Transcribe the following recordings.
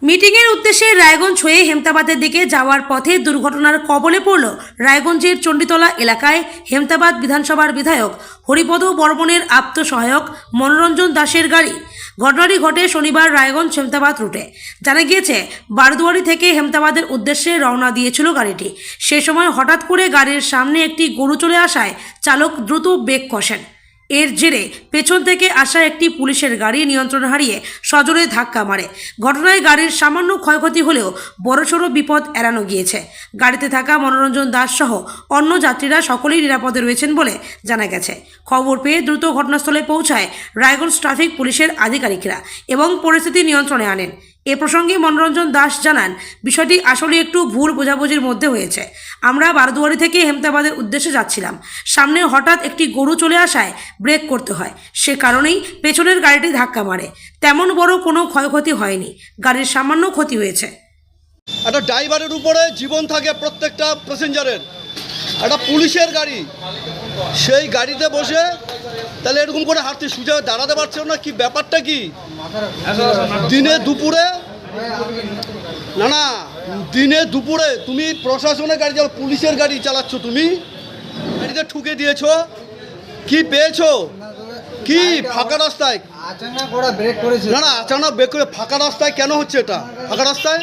মিটিংয়ের উদ্দেশ্যে রায়গঞ্জ হয়ে হেমতাবাদের দিকে যাওয়ার পথে দুর্ঘটনার কবলে পড়ল রায়গঞ্জের চণ্ডীতলা এলাকায় হেমতাবাদ বিধানসভার বিধায়ক হরিপদ বর্মনের আত্মসহায়ক মনোরঞ্জন দাসের গাড়ি। ঘটনাটি ঘটে শনিবার রায়গঞ্জ হেমতাবাদ রুটে। জানা গিয়েছে, বারদুয়ারি থেকে হেমতাবাদের উদ্দেশ্যে রওনা দিয়েছিল গাড়িটি। সে সময় হঠাৎ করে গাড়ির সামনে একটি গরু চলে আসায় চালক দ্রুত ব্রেক কষেন। এর জেরে পেছন থেকে আসা একটি পুলিশের গাড়ি নিয়ন্ত্রণ হারিয়ে সজোরে ধাক্কা মারে। ঘটনায় গাড়ির সামান্য ক্ষয়ক্ষতি হলেও বড়সড় বিপদ এড়ানো গিয়েছে। গাড়িতে থাকা মনোরঞ্জন দাস সহ অন্য যাত্রীরা সকলেই নিরাপদে রয়েছেন বলে জানা গেছে। খবর পেয়ে দ্রুত ঘটনাস্থলে পৌঁছায় রায়গঞ্জ ট্রাফিক পুলিশের আধিকারিকরা এবং পরিস্থিতি নিয়ন্ত্রণে আনেন। এ প্রসঙ্গে মনোরঞ্জন দাস জানান, বিষয়টি আসলে একটু ভুল বোঝাবুঝির মধ্যে হয়েছে। আমরা বারদুয়ারি থেকে হেমতাবাদের উদ্দেশ্যে যাচ্ছিলাম। সামনে হঠাৎ একটি গরু চলে আসায় ব্রেক করতে হয়, সে কারণেই পেছনের গাড়িটি ধাক্কা মারে। তেমন বড় কোনো ক্ষয়ক্ষতি হয়নি, গাড়ির সামান্য ক্ষতি হয়েছে। একটা ড্রাইভারের উপরে জীবন থাকে প্রত্যেকটা প্যাসেঞ্জারের। একটা পুলিশের গাড়ি, সেই গাড়িতে বসে তাহলে এরকম করে হাঁটতে সোজা দাঁড়াতে পারছে না, কি ব্যাপারটা কি? দিনে দুপুরে না দিনে দুপুরে তুমি প্রশাসনের গাড়ি চালাচ্ছ, পুলিশের গাড়ি চালাচ্ছ, তুমি গাড়িতে ঠুকে দিয়েছো, কি পেয়েছো? কি ফাঁকা রাস্তায় আচানক ওরা ব্রেক করেছে। না আচানক ব্রেক করে ফাঁকা রাস্তায় কেন হচ্ছে এটা? ফাঁকা রাস্তায়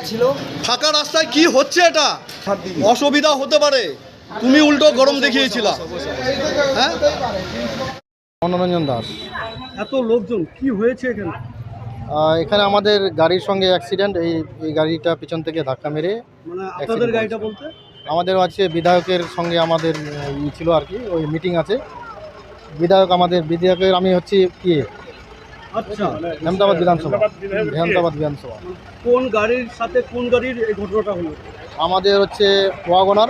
ছিল, ফাঁকা রাস্তায় কি হচ্ছে এটা? অসুবিধা হতে পারে, তুমি উল্টো গরম দেখিয়েছিলা। হ্যাঁ, মনোরঞ্জন দাস। এত লোকজন কি হয়েছে এখানে? এখানে আমাদের গাড়ির সঙ্গে অ্যাক্সিডেন্ট। এই গাড়িটা পিছন থেকে ধাক্কা মেরে মানে আপনাদের গাড়িটা বলতে আমাদের আছে বিধায়কের সঙ্গে আমাদের ছিল আর কি, ওই মিটিং আছে। বিধায়কের আমি হচ্ছি কি আচ্ছা হেমতাবাদ বিধানসভা। কোন গাড়ির সাথে কোন গাড়ির এই ঘটনাটা হলো? আমাদের হচ্ছে ওয়াগনার,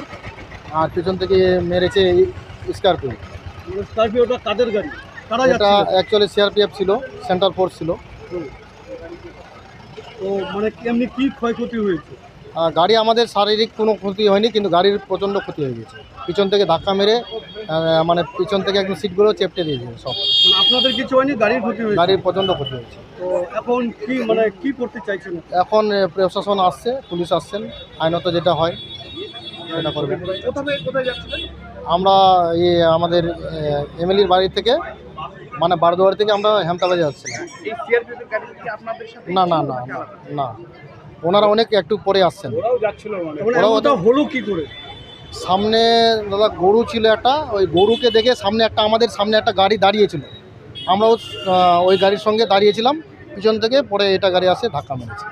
আর পিছন থেকে মেরেছে স্করপিও। স্করপিওটা কাদের গাড়ি? কারা এটা যাচ্ছে? অ্যাকচুয়ালি সিআরপিএফ ছিল, সেন্ট্রাল ফোর্স ছিল। তো মানে এমনি কি ক্ষয়ক্ষতি হয়েছে? গাড়ি আমাদের শারীরিক কোনো ক্ষতি হয়নি, কিন্তু গাড়ির প্রচণ্ড ক্ষতি হয়ে গেছে। পিছন থেকে ধাক্কা মেরে মানে পিছন থেকে একদম সিটগুলো চেপটে দিয়েছে সব। মানে আপনাদের কিছু হয়নি, গাড়ির ক্ষতি হয়েছে? গাড়ির প্রচণ্ড ক্ষতি হয়েছে। তো এখন কি মানে কি করতে চাইছেন? এখন প্রশাসন আসছে, পুলিশ আসছেন, আইনত যেটা হয় সেটা করবে। কোথায় যাচ্ছিলেন? আমরা আমাদের এমএলএর বাড়ি থেকে, মানে বারদুয়ারি থেকে আমরা হেমতাবাদে যাচ্ছিলাম। এই সিআরপিএফ গাড়ি কি আপনাদের সাথে? না না না না, ওনারা অনেক একটু পরে আসছেন। ওরাও যাচ্ছিল মানে? ওটা হলো কি করে? সামনে দাদা গরু ছিল একটা, ওই গরুকে দেখে আমাদের সামনে একটা গাড়ি দাঁড়িয়েছিল, আমরাও ওই গাড়ির সঙ্গে দাঁড়িয়েছিলাম। পিছন থেকে পরে এটা গাড়ি আসে ধাক্কা মেরেছে।